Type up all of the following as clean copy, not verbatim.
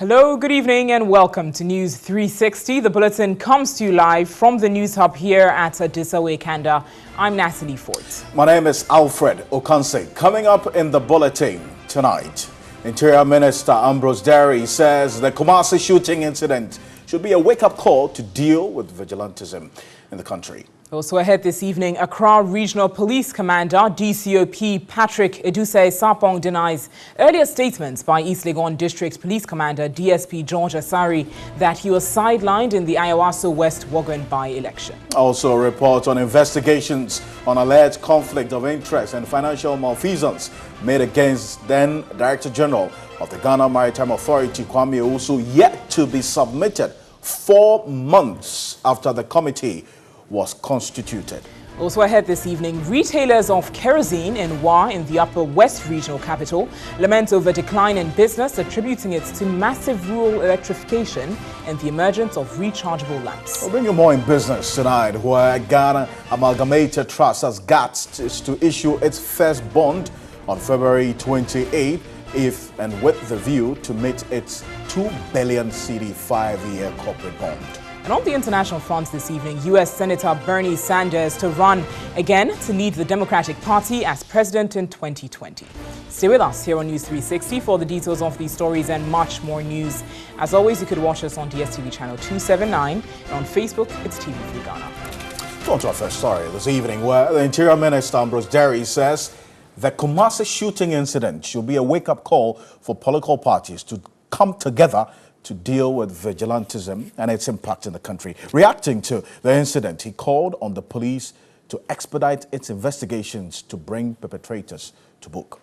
Hello, good evening and welcome to News 360. The bulletin comes to you live from the News Hub here at Adisawe, Kanda. I'm Natalie Fort. My name is Alfred Okanse. Coming up in the bulletin tonight, Interior Minister Ambrose Derry says the Kumasi shooting incident should be a wake-up call to deal with vigilantism in the country. Also ahead this evening, Accra Regional Police Commander DCOP Patrick Eduse Sapong denies earlier statements by East Legon District Police Commander DSP George Asari that he was sidelined in the Ayawaso West Wogan by-election. Also a report on investigations on alleged conflict of interest and financial malfeasance made against then Director General of the Ghana Maritime Authority Kwame Owusu yet to be submitted 4 months after the committee was constituted. Also ahead this evening, retailers of kerosene in Wa in the Upper West Regional Capital lament over decline in business, attributing it to massive rural electrification and the emergence of rechargeable lamps. We'll bring you more in business tonight, where Ghana Amalgamated Trust has got to issue its first bond on February 28th, if and with the view to meet its 2 billion cedi 5-year corporate bond. And on the international front this evening, U.S. Senator Bernie Sanders to run again to lead the Democratic Party as president in 2020. Stay with us here on News 360 for the details of these stories and much more news. As always, you could watch us on DSTV channel 279 and on Facebook, it's TV3 Ghana. On to our first story this evening, where the Interior Minister Ambrose Derry says the Kumasi shooting incident should be a wake-up call for political parties to come together to deal with vigilantism and its impact in the country. Reacting to the incident, he called on the police to expedite its investigations to bring perpetrators to book.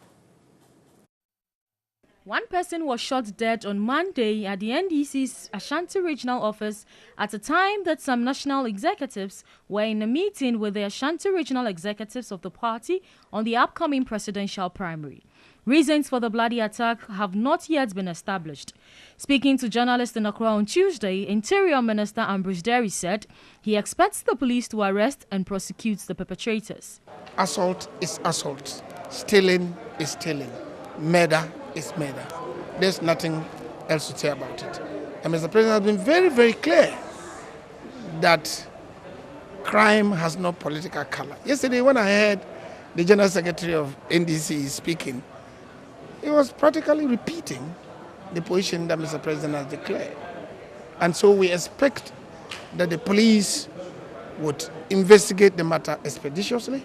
One person was shot dead on Monday at the NDC's Ashanti Regional Office at a time that some national executives were in a meeting with the Ashanti Regional Executives of the party on the upcoming presidential primary. Reasons for the bloody attack have not yet been established. Speaking to journalists in Accra on Tuesday, Interior Minister Ambrose Derry said he expects the police to arrest and prosecute the perpetrators. Assault is assault. Stealing is stealing. Murder is murder. There's nothing else to say about it. And Mr. President has been very, very clear that crime has no political color. Yesterday, when I heard the General Secretary of NDC speaking, he was practically repeating the position that Mr. President has declared. And so we expect that the police would investigate the matter expeditiously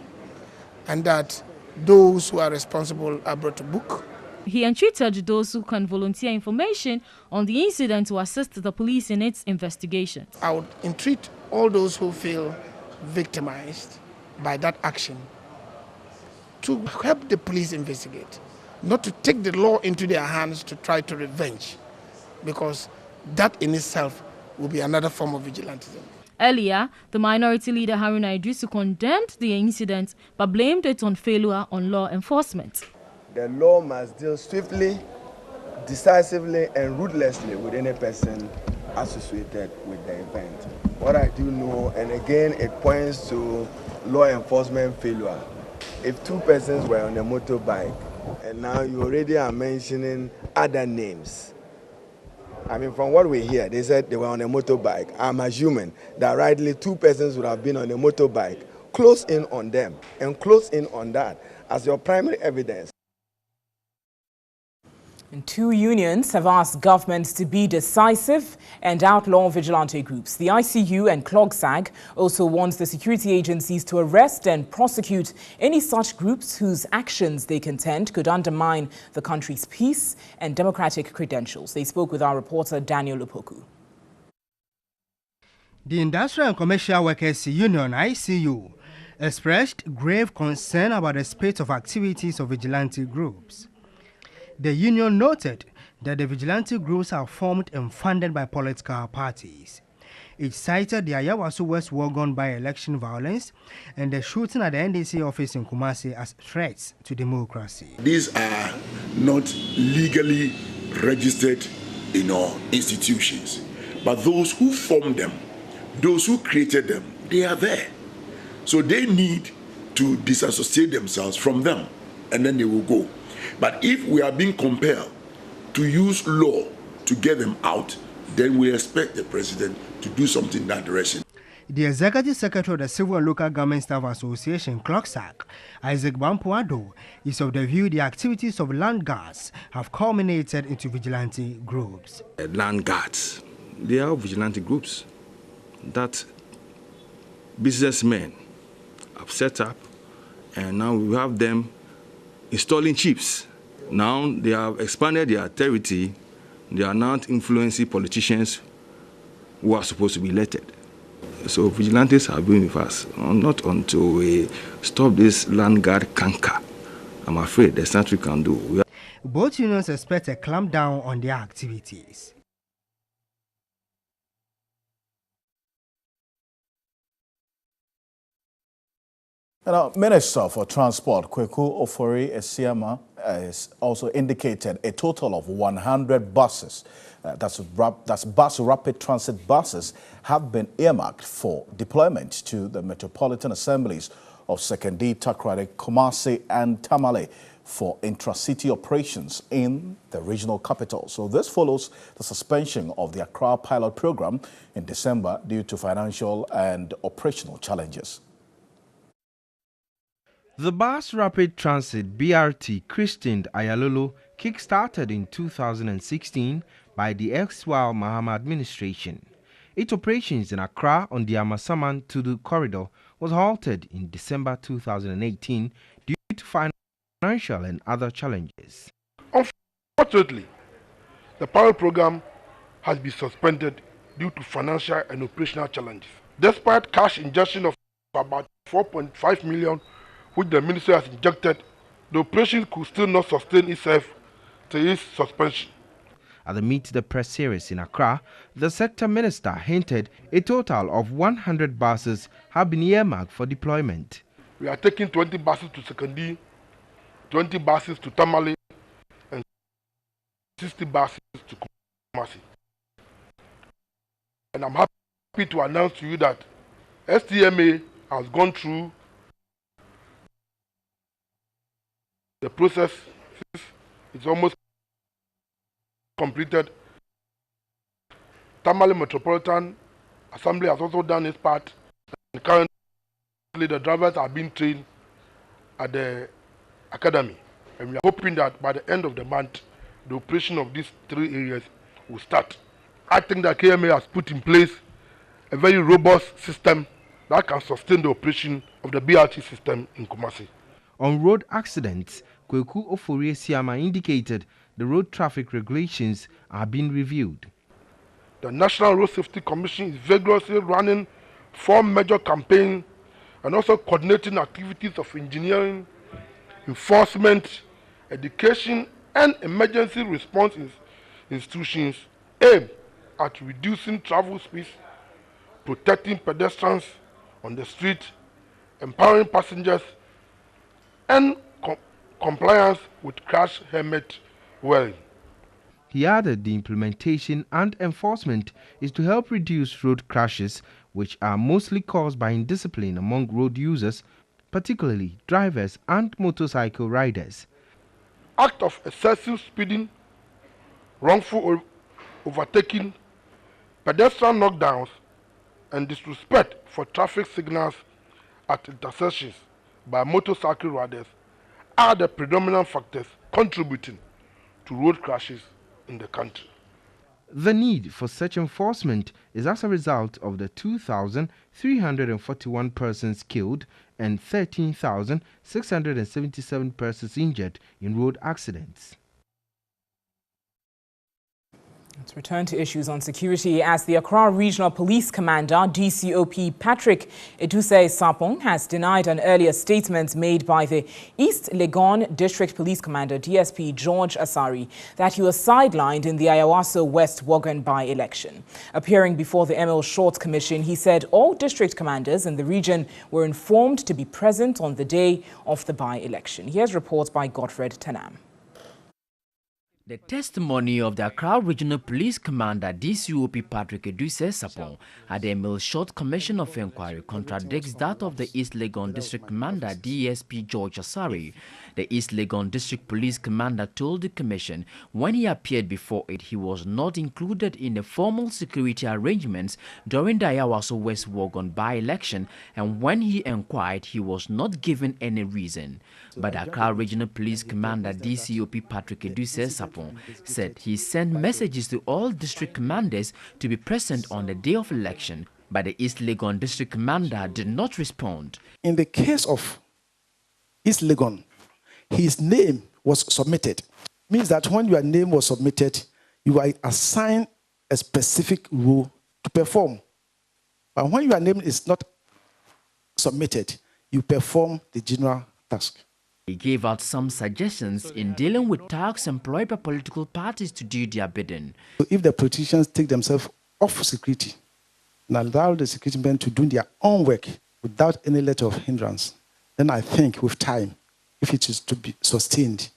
and that those who are responsible are brought to book. He entreated those who can volunteer information on the incident to assist the police in its investigation. I would entreat all those who feel victimized by that action to help the police investigate, not to take the law into their hands to try to revenge, because that in itself will be another form of vigilantism. Earlier, the minority leader Haruna Idrisu condemned the incident but blamed it on failure on law enforcement. The law must deal swiftly, decisively, and ruthlessly with any person associated with the event. What I do know, and again, it points to law enforcement failure. If 2 persons were on a motorbike, and now you already are mentioning other names. I mean, from what we hear, they said they were on a motorbike. I'm assuming that rightly 2 persons would have been on a motorbike. Close in on them and close in on that as your primary evidence. And 2 unions have asked governments to be decisive and outlaw vigilante groups. The ICU and CLOGSAG also wants the security agencies to arrest and prosecute any such groups whose actions they contend could undermine the country's peace and democratic credentials. They spoke with our reporter Daniel Lupoku. The Industrial and Commercial Workers Union, ICU, expressed grave concern about the spate of activities of vigilante groups. The union noted that the vigilante groups are formed and funded by political parties. It cited the Ayawaso West Wogan by-election violence and the shooting at the NDC office in Kumasi as threats to democracy. These are not legally registered institutions, but those who formed them, those who created them, they are there. So they need to disassociate themselves from them, and then they will go. But if we are being compelled to use law to get them out, then we expect the president to do something in that direction. The Executive Secretary of the Civil and Local Government Staff Association, CLOGSAG, Isaac Bampuado, is of the view the activities of land guards have culminated into vigilante groups. Land guards, they are vigilante groups that businessmen have set up, and now we have them installing chips. Now they have expanded their territory. They are not influencing politicians who are supposed to be elected. So vigilantes have been with us, not until we stop this land guard canker. I'm afraid there's nothing we can do. Both unions expect a clampdown on their activities. Now, Minister for Transport Kweku Ofori-Esiama has also indicated a total of 100 buses, that's bus rapid transit buses, have been earmarked for deployment to the metropolitan assemblies of Sekondi, Takoradi, Kumasi and Tamale for intra-city operations in the regional capital. So this follows the suspension of the Accra pilot program in December due to financial and operational challenges. The Bus Rapid Transit BRT christened Ayalolo kick-started in 2016 by the ex-Wal Mahama administration. Its operations in Accra on the Amasaman to the corridor was halted in December 2018 due to financial and other challenges. Unfortunately, the pilot program has been suspended due to financial and operational challenges. Despite cash injection of about 4.5 million which the ministry has injected, the operation could still not sustain itself to its suspension. At the Meet the Press series in Accra, the sector minister hinted a total of 100 buses have been earmarked for deployment. We are taking 20 buses to Sekondi, 20 buses to Tamale, and 60 buses to Kumasi. And I'm happy to announce to you that STMA has gone through the process. It's almost completed. Tamale Metropolitan Assembly has also done its part. And currently, the drivers are being trained at the academy. And we are hoping that by the end of the month, the operation of these three areas will start. I think that KMA has put in place a very robust system that can sustain the operation of the BRT system in Kumasi. On road accidents, Kweku Ofori-Esiama indicated the road traffic regulations are being reviewed. The National Road Safety Commission is vigorously running 4 major campaigns and also coordinating activities of engineering, enforcement, education, and emergency response institutions aimed at reducing travel speeds, protecting pedestrians on the street, empowering passengers, and compliance with crash helmet wearing. He added the implementation and enforcement is to help reduce road crashes, which are mostly caused by indiscipline among road users, particularly drivers and motorcycle riders. Act of excessive speeding, wrongful overtaking, pedestrian knockdowns, and disrespect for traffic signals at intersections by motorcycle riders are the predominant factors contributing to road crashes in the country. The need for such enforcement is as a result of the 2,341 persons killed and 13,677 persons injured in road accidents. Let's return to issues on security as the Accra Regional Police Commander, DCOP Patrick Eduse Sapong, has denied an earlier statement made by the East Legon District Police Commander, DSP George Asari, that he was sidelined in the Ayawaso West Wogan by-election. Appearing before the ML Short Commission, he said all district commanders in the region were informed to be present on the day of the by-election. Here's reports by Godfred Tanam. The testimony of the Accra Regional Police Commander DCOP Patrick Eduse Sapon at the Milshot Commission of Inquiry contradicts that of the East Legon District Commander DSP George Asari. The East Legon District Police Commander told the Commission when he appeared before it he was not included in the formal security arrangements during the Ayawaso West Wogon by-election, and when he inquired he was not given any reason. But the Accra Regional Police Commander DCOP Patrick Eduse Sapon said he sent messages to all district commanders to be present on the day of election, but the East Legon District Commander did not respond. In the case of East Legon, his name was submitted. Means that when your name was submitted, you are assigned a specific role to perform. But when your name is not submitted, you perform the general task. He gave out some suggestions in dealing with tasks employed by political parties to do their bidding. So if the politicians take themselves off security and allow the security men to do their own work without any letter of hindrance, then I think with time, if it is to be sustained,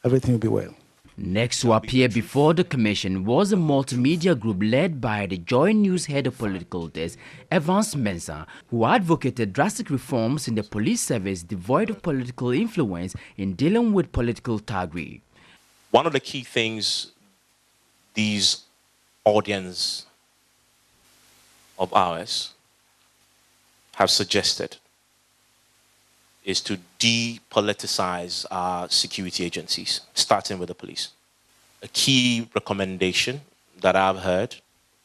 everything will be well. Next to appear before the Commission was a multimedia group led by the Joy News head of political desk, Evans Mensah, who advocated drastic reforms in the police service devoid of political influence in dealing with political thuggery. One of the key things these audience of ours have suggested is to depoliticize our security agencies, starting with the police. A key recommendation that I've heard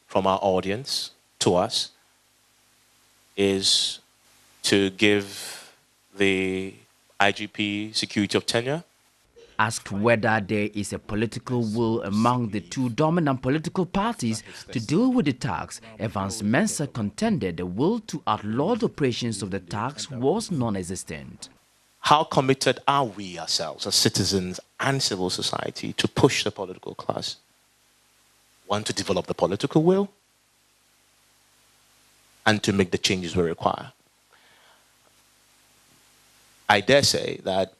from our audience to us is to give the IGP security of tenure. Asked whether there is a political will among the two dominant political parties to deal with the tax, Evans Mensah contended the will to outlaw the operations of the tax was non-existent. How committed are we ourselves as citizens and civil society to push the political class? One, to develop the political will and to make the changes we require. I dare say that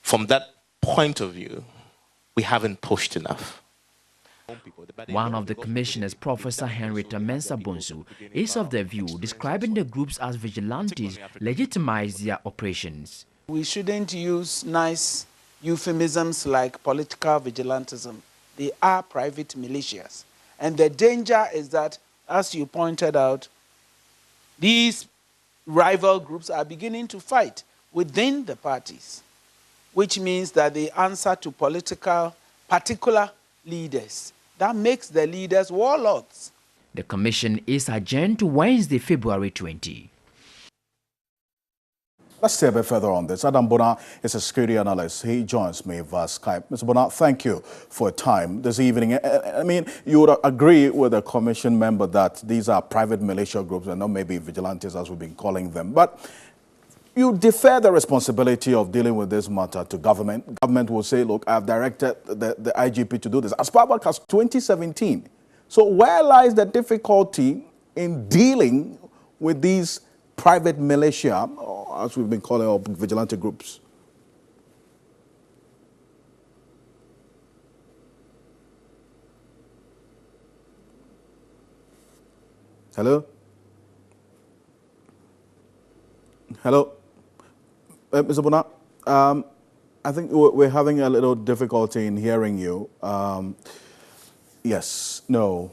from that point of view, we haven't pushed enough. One of the commissioners, Professor Henrietta Mensah Bonsu, is of the view describing the groups as vigilantes legitimize their operations. We shouldn't use nice euphemisms like political vigilantism. They are private militias. And the danger is that, as you pointed out, these rival groups are beginning to fight within the parties, which means that they answer to particular leaders. That makes the leaders warlords. The commission is adjourned to Wednesday, February 20. Let's stay a bit further on this. Adam Bona is a security analyst. He joins me via Skype. Mr. Bona, thank you for your time this evening. I mean, you would agree with the commission member that these are private militia groups and not maybe vigilantes as we've been calling them. But you defer the responsibility of dealing with this matter to government. Government will say, look, I've directed the IGP to do this as far back as 2017. So where lies the difficulty in dealing with these private militia, or as we've been calling our vigilante groups? Hello? Hello? Mr. Bona, I think we're having a little difficulty in hearing you. Yes, no,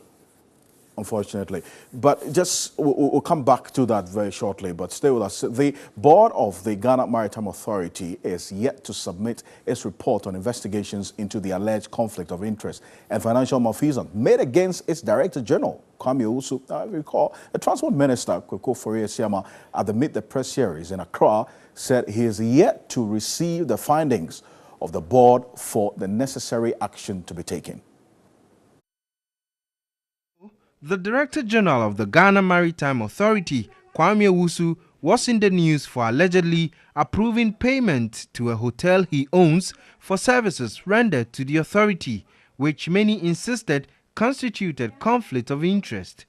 unfortunately. But just, we'll come back to that very shortly, but stay with us. The board of the Ghana Maritime Authority is yet to submit its report on investigations into the alleged conflict of interest and financial malfeasance made against its Director General, Kwame Owusu. I recall the Transport Minister, Kweko Forie-Siama, at the Meet the Press series in Accra, said he is yet to receive the findings of the board for the necessary action to be taken. The Director General of the Ghana Maritime Authority, Kwame Owusu, was in the news for allegedly approving payment to a hotel he owns for services rendered to the authority, which many insisted constituted conflict of interest.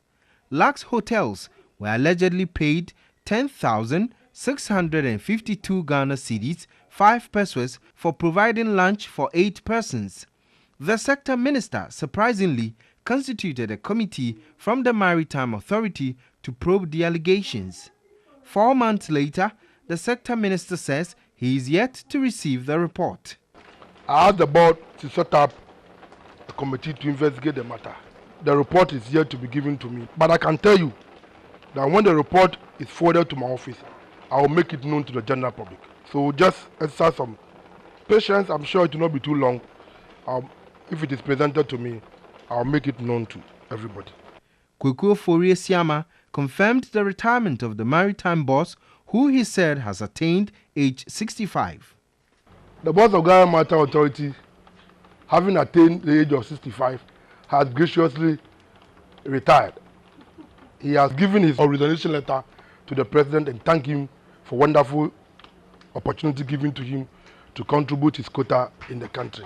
Lux Hotels were allegedly paid 10,652 Ghana cedis 5 pesos for providing lunch for 8 persons. The sector minister surprisingly constituted a committee from the Maritime Authority to probe the allegations. 4 months later, the sector minister says he is yet to receive the report. I asked the board to set up a committee to investigate the matter. The report is yet to be given to me, but I can tell you that when the report is forwarded to my office, I will make it known to the general public. So just exercise some patience. I'm sure it will not be too long. If it is presented to me, I'll make it known to everybody. Kweku Ofori-Esiama confirmed the retirement of the maritime boss, who he said has attained age 65. The boss of Ghana Maritime Authority, having attained the age of 65, has graciously retired. He has given his resignation letter to the president and thanked him for wonderful opportunity given to him to contribute his quota in the country.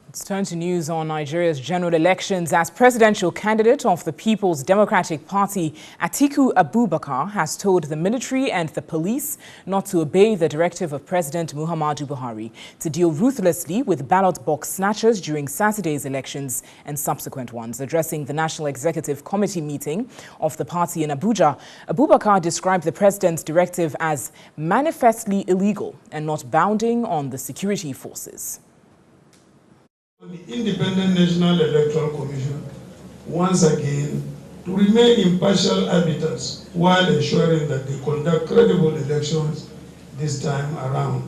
Let's turn to news on Nigeria's general elections as presidential candidate of the People's Democratic Party, Atiku Abubakar, has told the military and the police not to obey the directive of President Muhammadu Buhari to deal ruthlessly with ballot box snatchers during Saturday's elections and subsequent ones. Addressing the National Executive Committee meeting of the party in Abuja, Abubakar described the president's directive as manifestly illegal and not bounding on the security forces. The Independent National Electoral Commission, once again, to remain impartial arbiters while ensuring that they conduct credible elections this time around.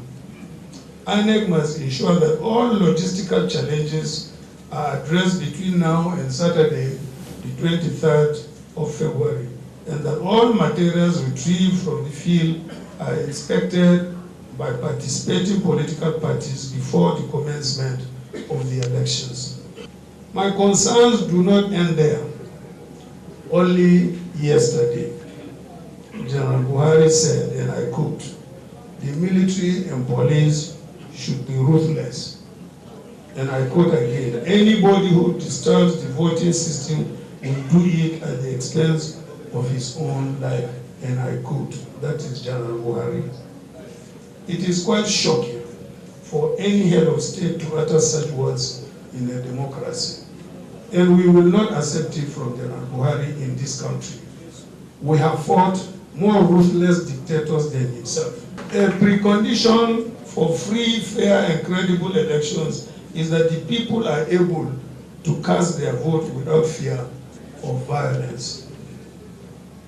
INEC must ensure that all logistical challenges are addressed between now and Saturday, the 23rd of February, and that all materials retrieved from the field are inspected by participating political parties before the commencement of the elections. My concerns do not end there. Only yesterday, General Buhari said, and I quote, "The military and police should be ruthless." And I quote again, "Anybody who disturbs the voting system will do it at the expense of his own life." And I quote, that is General Buhari. It is quite shocking for any head of state to utter such words in a democracy. And we will not accept it from General Buhari in this country. We have fought more ruthless dictators than himself. A precondition for free, fair, and credible elections is that the people are able to cast their vote without fear of violence.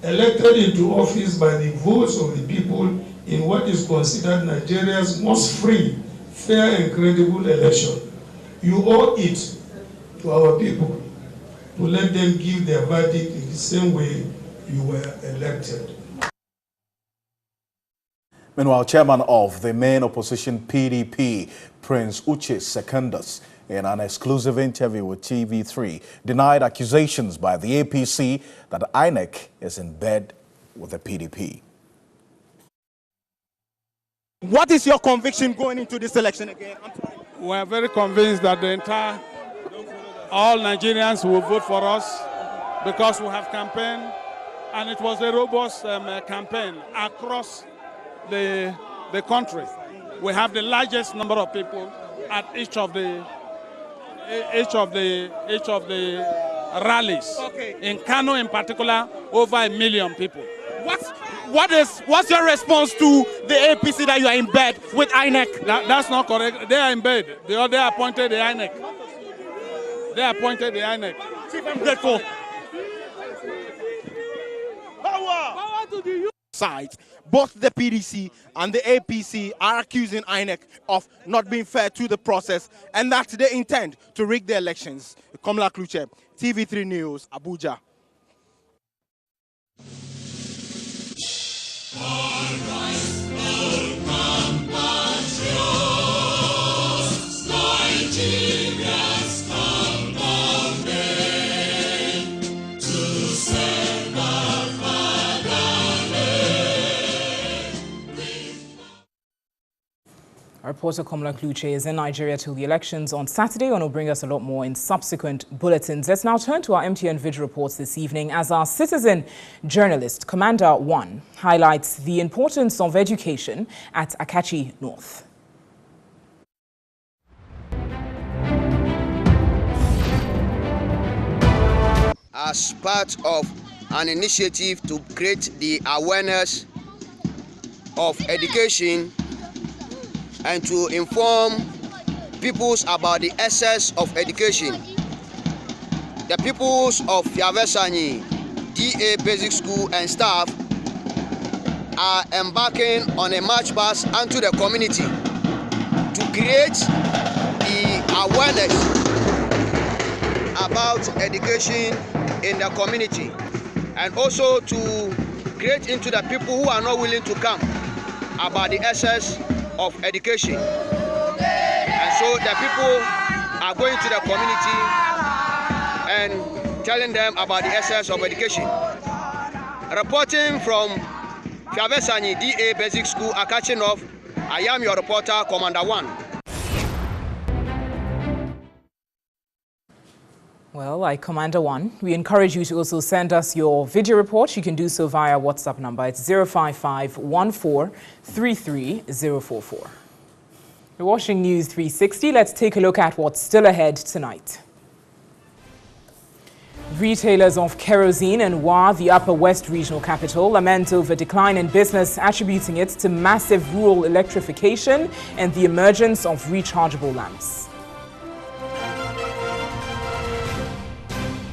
Elected into office by the votes of the people in what is considered Nigeria's most free, fair and credible election, you owe it to our people to let them give their verdict in the same way you were elected. Meanwhile, chairman of the main opposition PDP, Prince Uche Secondus, in an exclusive interview with TV3, denied accusations by the APC that INEC is in bed with the PDP. What is your conviction going into this election again? We are very convinced that all Nigerians will vote for us because we have campaigned, and it was a robust campaign across the country. We have the largest number of people at each of the rallies. Okay. In Kano, in particular, over 1 million people. What's your response to the APC that you are in bed with INEC? That's not correct. They are in bed. They appointed the INEC. They appointed the INEC. Chief, I'm grateful. Power to the youth. Sides, both the PDC and the APC are accusing INEC of not being fair to the process and that they intend to rig the elections. Komla Kluche, TV3 News, Abuja. Our reporter Komla Kluche is in Nigeria till the elections on Saturday and will bring us a lot more in subsequent bulletins. Let's now turn to our MTN Video reports this evening as our citizen journalist, Commander 1, highlights the importance of education at Akachi North. As part of an initiative to create the awareness of education and to inform peoples about the essence of education, the peoples of Fiavesani DA Basic School and staff are embarking on a march past onto the community to create the awareness about education in the community, and also to create into the people who are not willing to come about the essence of education. And so the people are going to the community and telling them about the essence of education. Reporting from Fiavesani DA Basic School, Akachi North, I am your reporter, Commander 1. Well, like Commander 1, we encourage you to also send us your video report. You can do so via WhatsApp number. It's 055-1433-044. You're watching News 360. Let's take a look at what's still ahead tonight. Retailers of kerosene in Wa, the Upper West Regional Capital, lament over decline in business, attributing it to massive rural electrification and the emergence of rechargeable lamps.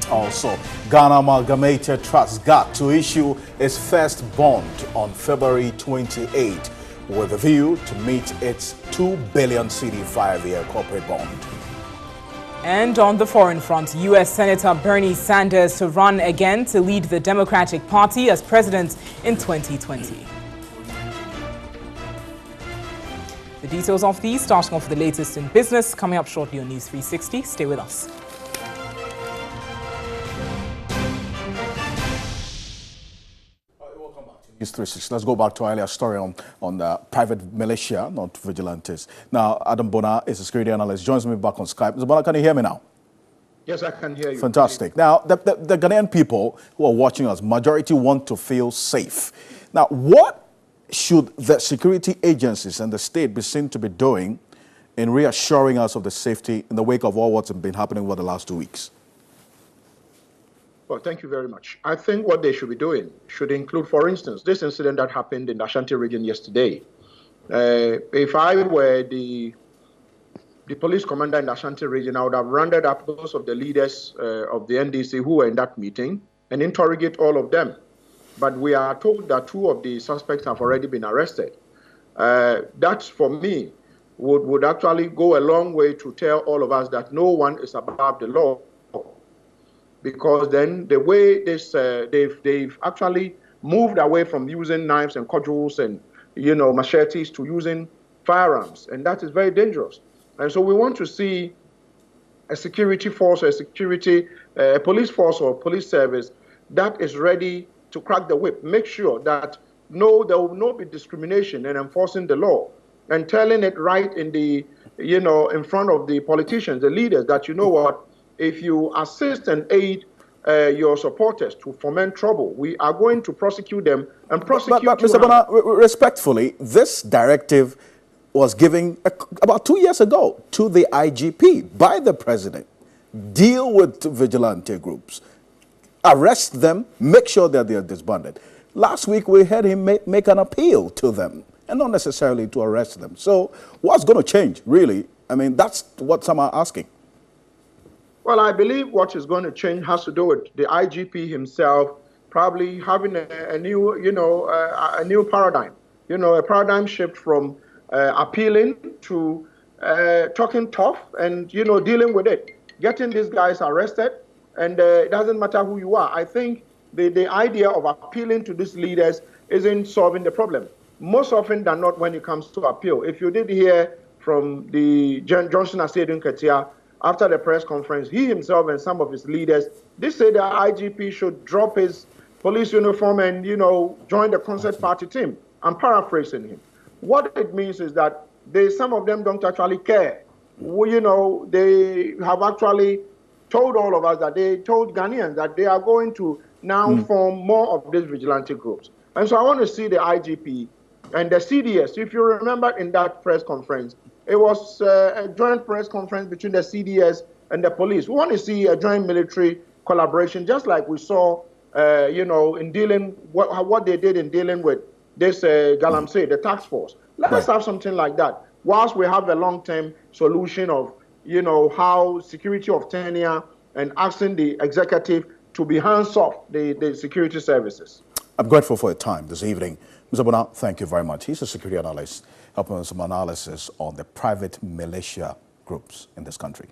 Also, Ghana Amalgamated Trust got to issue its first bond on February 28 with a view to meet its 2 billion cedi 5-year corporate bond. And on the foreign front, U.S. Senator Bernie Sanders to run again to lead the Democratic Party as president in 2020. The details of these, starting off with the latest in business, coming up shortly on News 360. Stay with us. News 360. Let's go back to our earlier story on the private militia, not vigilantes. Now, Adam Bona is a security analyst, joins me back on Skype. Mr. Bona, can you hear me now? Yes, I can hear you. Fantastic. Now, the Ghanaian people who are watching us, majority want to feel safe. Now, what should the security agencies and the state be seen to be doing in reassuring us of the safety in the wake of all what's been happening over the last 2 weeks? Well, thank you very much. I think what they should be doing should include, for instance, this incident that happened in the Ashanti region yesterday. If I were the police commander in the Ashanti region, I would have rounded up those of the leaders of the NDC who were in that meeting and interrogate all of them. But we are told that 2 of the suspects have already been arrested. That, for me, would actually go a long way to tell all of us that no one is above the law. Because then the way this they've actually moved away from using knives and cudgels and machetes to using firearms, and that is very dangerous. And so we want to see a security force, a police force or police service that is ready to crack the whip. Make sure that there will not be discrimination in enforcing the law and telling it right in the in front of the politicians, the leaders, that what. If you assist and aid your supporters to foment trouble, we are going to prosecute them and prosecute But Mr. Bona, respectfully, this directive was given about 2 years ago to the IGP by the president. Deal with vigilante groups, arrest them, make sure that they are disbanded. Last week, we heard him make an appeal to them and not necessarily to arrest them. So what's going to change, really? I mean, that's what some are asking. Well, I believe what is going to change has to do with the IGP himself probably having a new, a new paradigm, a paradigm shift from appealing to talking tough and, dealing with it, getting these guys arrested. And it doesn't matter who you are. I think the idea of appealing to these leaders isn't solving the problem. Most often than not, when it comes to appeal, if you did hear from the Johnson Asedun Ketia, after the press conference, he himself and some of his leaders, they said the IGP should drop his police uniform and, join the concert party team. I'm paraphrasing him. What it means is that some of them don't actually care. You know, they have actually told all of us that they told Ghanaians that they are going to now form more of these vigilante groups. And so I want to see the IGP and the CDS. If you remember in that press conference, it was a joint press conference between the CDS and the police. We want to see a joint military collaboration, just like we saw, you know, in dealing what they did in dealing with this Galamsey, the task force. Let us have something like that. Whilst we have a long-term solution of, you know, how security of tenure and asking the executive to be hands-off the security services. I'm grateful for your time this evening. Mr. Bona, thank you very much. He's a security analyst, helping us some analysis on the private militia groups in this country.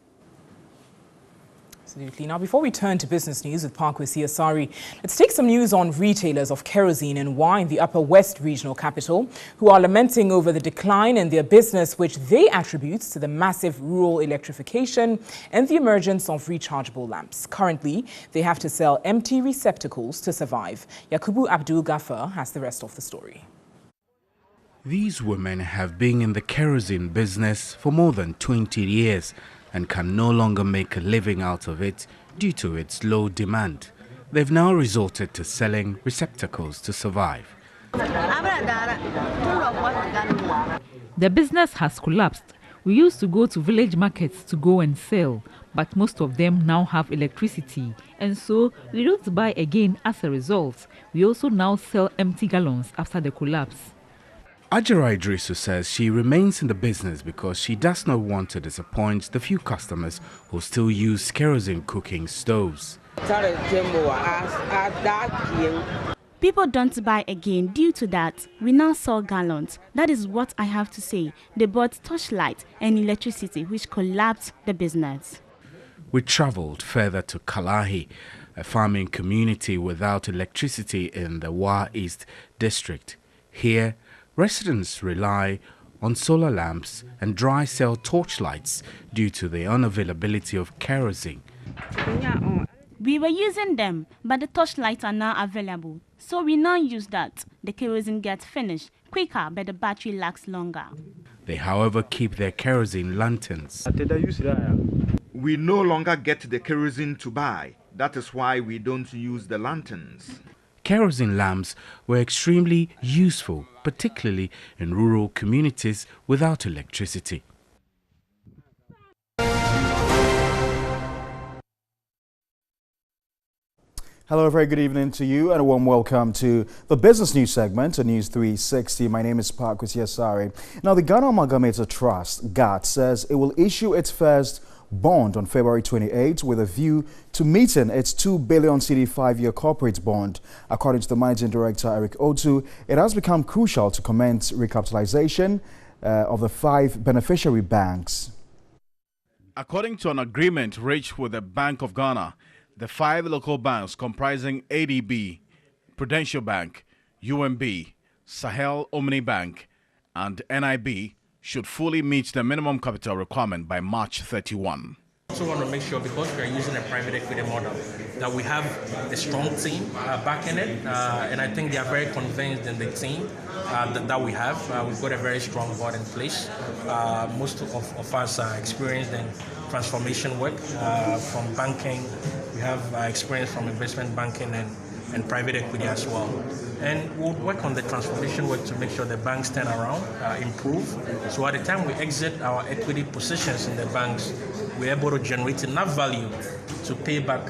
Absolutely. Now, before we turn to business news with Parkwesi Asari, let's take some news on retailers of kerosene and wine in the Upper West regional capital, who are lamenting over the decline in their business, which they attribute to the massive rural electrification and the emergence of rechargeable lamps. Currently, they have to sell empty receptacles to survive. Yakubu Abdul Ghaffar has the rest of the story. These women have been in the kerosene business for more than 20 years and can no longer make a living out of it due to its low demand. They've now resorted to selling receptacles to survive. The business has collapsed. We used to go to village markets to go and sell, but most of them now have electricity, and so we don't buy again as a result. We also now sell empty gallons after the collapse. Ajara Idrisu says she remains in the business because she does not want to disappoint the few customers who still use kerosene cooking stoves. People don't buy again due to that. We now sell gallons. That is what I have to say. They bought torchlight and electricity, which collapsed the business. We traveled further to Kalahi, a farming community without electricity in the Wa East district. Here, residents rely on solar lamps and dry cell torchlights due to the unavailability of kerosene. We were using them, but the torchlights are now available. So we now use that. The kerosene gets finished quicker, but the battery lasts longer. They, however, keep their kerosene lanterns. We no longer get the kerosene to buy. That is why we don't use the lanterns. Kerosene lamps were extremely useful, particularly in rural communities without electricity. Hello, a very good evening to you and a warm welcome to the business news segment of NEWS360. My name is Parkwesi Asari. Now, the Ghana Amalgamated Trust, GAT, says it will issue its first bond on February 28 with a view to meeting its 2 billion cedi 5-year corporate bond. According to the managing director, Eric Otu, it has become crucial to commence recapitalization of the 5 beneficiary banks. According to an agreement reached with the Bank of Ghana, the 5 local banks comprising ADB, Prudential Bank, UMB, Sahel Omni Bank, and NIB should fully meet the minimum capital requirement by March 31. I also want to make sure, because we are using a private equity model, that we have a strong team backing it, and I think they are very convinced in the team that we have. We've got a very strong board in place. Most of us are experienced in transformation work from banking. We have experience from investment banking and private equity as well. And we'll work on the transformation work to make sure the banks turn around, improve. So at the time we exit our equity positions in the banks, we're able to generate enough value to pay back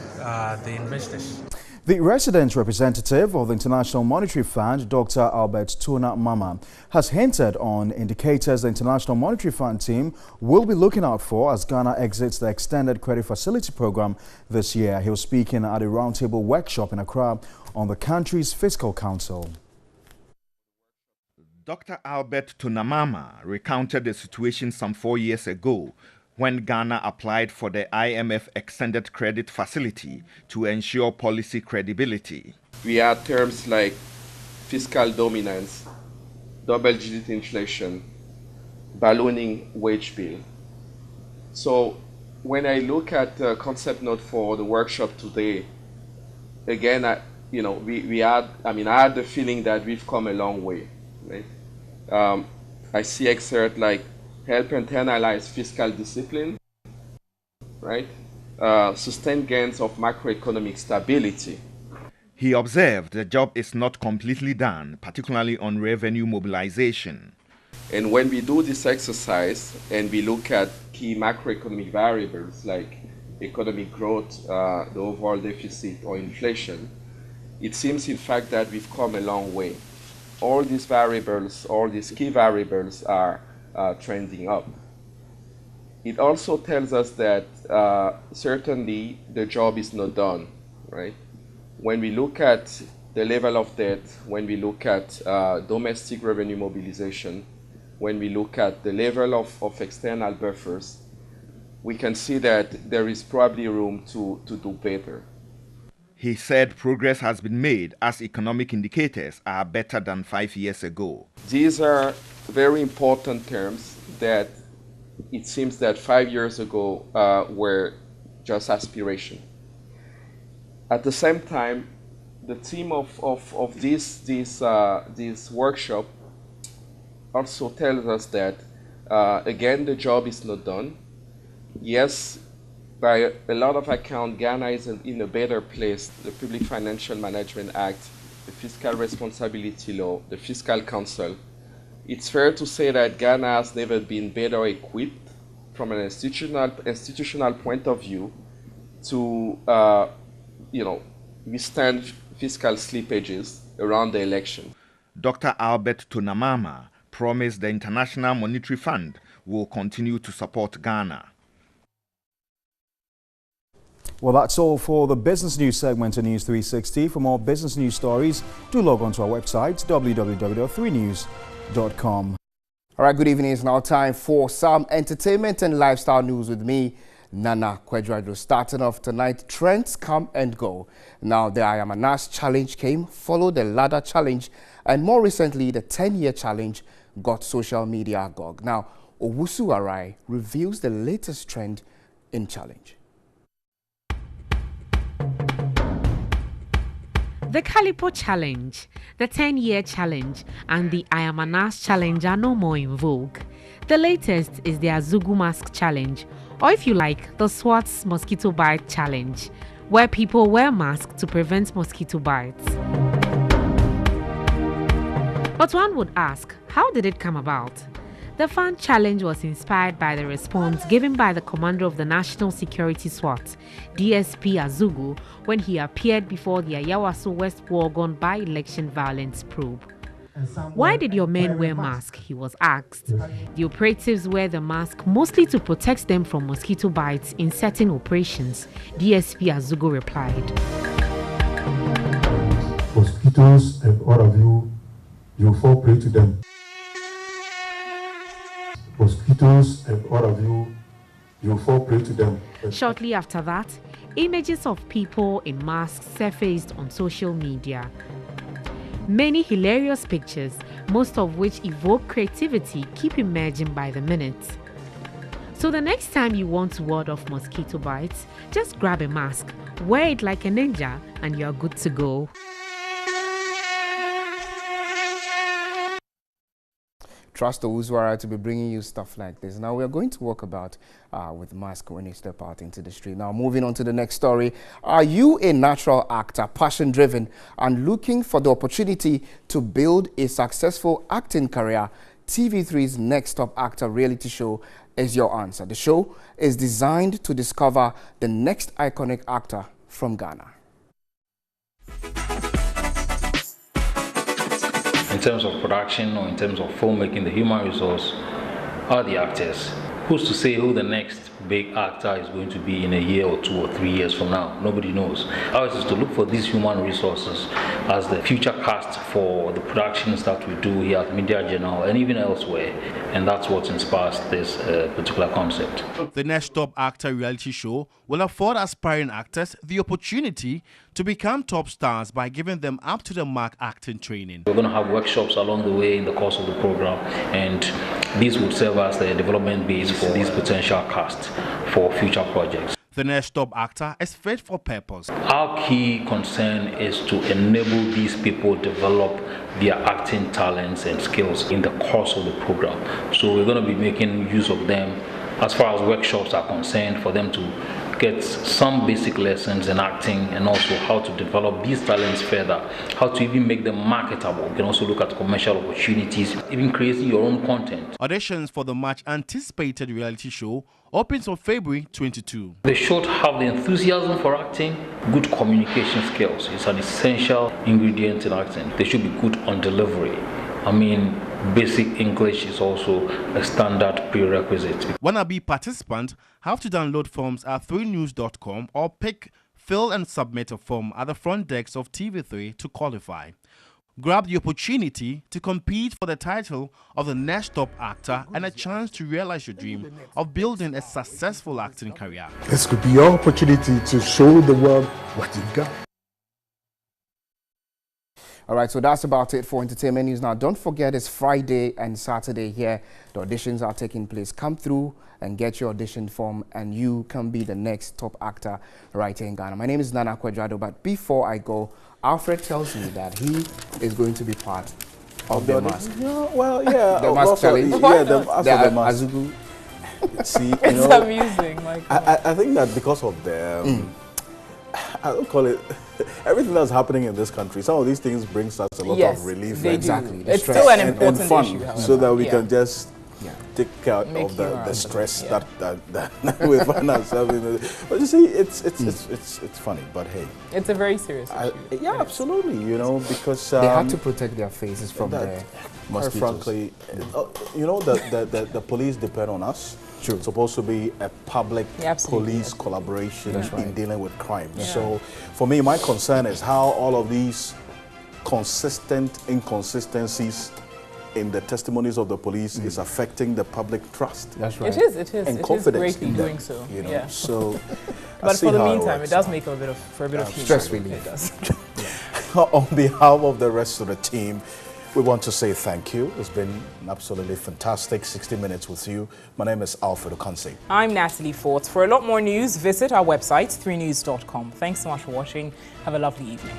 the investors. The resident representative of the International Monetary Fund, Dr. Albert Tuna Mama, has hinted on indicators the International Monetary Fund team will be looking out for as Ghana exits the Extended Credit Facility Program this year. He was speaking at a roundtable workshop in Accra on the country's fiscal council. Dr. Albert Tunamama recounted the situation some 4 years ago when Ghana applied for the IMF Extended Credit Facility to ensure policy credibility. We had terms like fiscal dominance, double-digit inflation, ballooning wage bill. So when I look at the concept note for the workshop today, again, I had the feeling that we've come a long way, right? I see excerpt like help internalize fiscal discipline, right? Sustain gains of macroeconomic stability. He observed the job is not completely done, particularly on revenue mobilization. And when we do this exercise and we look at key macroeconomic variables like economic growth, the overall deficit or inflation, it seems in fact that we've come a long way. All these variables, all these key variables are trending up. It also tells us that certainly the job is not done, right? When we look at the level of debt, when we look at domestic revenue mobilization, when we look at the level of external buffers, we can see that there is probably room to do better. He said progress has been made as economic indicators are better than 5 years ago. These are very important terms that it seems that 5 years ago were just aspiration. At the same time, the theme of this workshop also tells us that, again, the job is not done. Yes, by a lot of account, Ghana is in a better place. The Public Financial Management Act, the Fiscal Responsibility Law, the Fiscal Council. It's fair to say that Ghana has never been better equipped from an institutional point of view to withstand fiscal slippages around the election. Dr. Albert Tonamama promised the International Monetary Fund will continue to support Ghana. Well, that's all for the business news segment of News360. For more business news stories, do log on to our website, www.3news.com. All right, good evening. It's now time for some entertainment and lifestyle news with me, Nana Kwedrado. Starting off tonight, trends come and go. Now, the I Am a NAS challenge came, followed the ladder challenge, and more recently, the 10-year challenge got social media agog. Now, Owusu Arai reveals the latest trend in challenge. The Calipo Challenge, the 10-year challenge, and the I Am a NAS challenge are no more in vogue. The latest is the Azugu Mask Challenge, or if you like, the SWAT's Mosquito Bite Challenge, where people wear masks to prevent mosquito bites. But one would ask, how did it come about? The fun challenge was inspired by the response given by the commander of the National Security SWAT, DSP Azugu, when he appeared before the Ayawaso West Wuogon by-election violence probe. Why did your men wear masks? He was asked. The operatives wear the mask mostly to protect them from mosquito bites in certain operations, DSP Azugu replied. Mosquitoes and all of you fall prey to them. Mosquitoes and all of you fall prey to them. Shortly after that, images of people in masks surfaced on social media. Many hilarious pictures, most of which evoke creativity, keep emerging by the minute. So the next time you want to ward off mosquito bites, just grab a mask, wear it like a ninja, and you're good to go. Trust Owusu Arai to be bringing you stuff like this. Now, we're going to walk about with mask when you step out into the street. Now, moving on to the next story. Are you a natural actor, passion-driven, and looking for the opportunity to build a successful acting career? TV3's Next Top Actor reality show is your answer. The show is designed to discover the next iconic actor from Ghana. In terms of production or in terms of filmmaking, the human resource are the actors. Who's to say who the next big actor is going to be in a year or 2 or 3 years from now? Nobody knows. Ours is to look for these human resources as the future cast for the productions that we do here at Media Journal and even elsewhere. And that's what inspires this particular concept. The Next Top Actor reality show will afford aspiring actors the opportunity to become top stars by giving them up-to-the-mark acting training. We're going to have workshops along the way in the course of the program, and these would serve as the development base for these potential casts for future projects. The Next Stop actor is fit for purpose. Our key concern is to enable these people develop their acting talents and skills in the course of the program. So we're going to be making use of them as far as workshops are concerned, for them to get some basic lessons in acting and also how to develop these talents further, how to even make them marketable. You can also look at commercial opportunities, even creating your own content. Auditions for the much anticipated reality show opens on February 22. They should have the enthusiasm for acting, good communication skills. It's an essential ingredient in acting. They should be good on delivery. I mean, basic English is also a standard prerequisite. Wannabe participants have to download forms at 3news.com or pick, fill and submit a form at the front desk of TV3 to qualify. Grab the opportunity to compete for the title of the Next Top Actor and a chance to realize your dream of building a successful acting career. This could be your opportunity to show the world what you've got. All right, so that's about it for entertainment news. Now, don't forget it's Friday and Saturday here. The auditions are taking place. Come through and get your audition form, and you can be the next top actor right here in Ghana. My name is Nana Kwedrado, but before I go, Alfred tells me that he is going to be part of the mask. Yeah, well, yeah. The mask challenge. Yeah, the mask. Azugu. See, it's amusing. Like I think that because of the... I don't call it everything that's happening in this country. Some of these things brings us a lot of relief. Exactly. It's still an important and fun, issue, so that we can just take out of the stress that we find ourselves in. But you see, it's funny. But hey, it's a very serious issue. Yeah, absolutely. You know, because they have to protect their faces from the mosquitoes. Frankly, you know, the police depend on us. True. It's supposed to be a public-police collaboration in dealing with crime. Yeah. So, for me, my concern is how all of these consistent inconsistencies in the testimonies of the police is affecting the public trust. That's right. It is. And it confidence is greatly in them, doing so. You know? Yeah. So, but for the meantime, it does make for a bit of humor. Stress relief. It does. On behalf of the rest of the team, we want to say thank you. It's been an absolutely fantastic 60 minutes with you. My name is Alfred Okanse. I'm Natalie Fort. For a lot more news, visit our website, 3news.com. Thanks so much for watching. Have a lovely evening.